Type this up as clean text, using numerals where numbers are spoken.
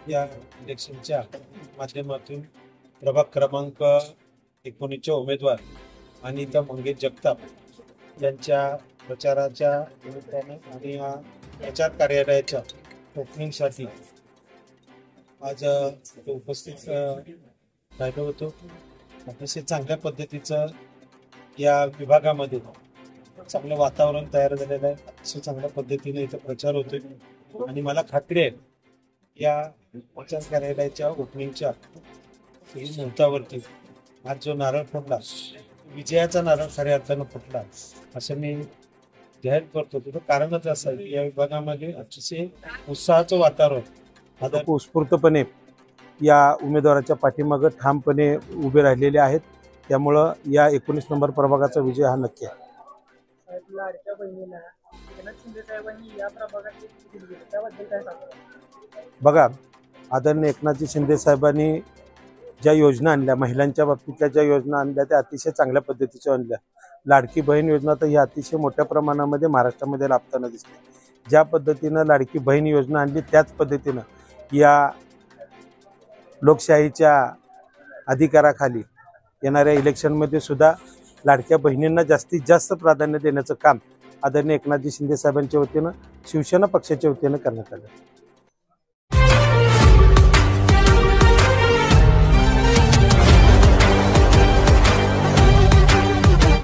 या इलेक्शनच्या माध्यमातून प्रभाग क्रमांक 19चे उमेदवार अनिता मंगेश जगताप यांच्या प्रचाराच्या निमित्ताने आणि या प्रचार कार्यालयाच्या ओपनिंगसाठी आज उपस्थित राहिलो होतो। अतिशय चांगल्या पद्धतीचं या विभागामध्ये चांगलं वातावरण तयार झालेलं आहे। अतिशय चांगल्या पद्धतीने इथं प्रचार होतोय आणि मला खात्री आहे या प्रचार कार्यालयाच्या ओपनिंगच्या मुहूर्तावरती आज जो नारळ फोडला विजयाचा नारळ खऱ्या अर्थानं फुटला असं मी जाहीर करतो। त्याचं कारणच असं आहे की या विभागामध्ये अतिशय उत्साहाचं वातावरण उत्स्फूर्तपणे या उमेदवाराच्या पाठीमागे ठामपणे उभे राहिलेले आहेत। त्यामुळं या 19 नंबर प्रभागाचा विजय हा नक्की आहे। बघा, आदरणीय एकनाथजी शिंदे साहेबांनी ज्या योजना आणल्या, महिलांच्या बाबतीतल्या ज्या योजना आणल्या त्या अतिशय चांगल्या पद्धतीच्या आणल्या। लाडकी बहीण योजना तर ही अतिशय मोठ्या प्रमाणामध्ये महाराष्ट्रामध्ये लाभताना दिसते। ज्या पद्धतीनं लाडकी बहीण योजना आणली त्याच पद्धतीनं या लोकशाहीच्या अधिकाराखाली येणाऱ्या इलेक्शनमध्ये सुद्धा लाडक्या बहिणींना जास्तीत जास्त प्राधान्य देण्याचं काम आदरणीय एकनाथजी शिंदे साहेबांच्या वतीनं शिवसेना पक्षाच्या वतीनं करण्यात आलं।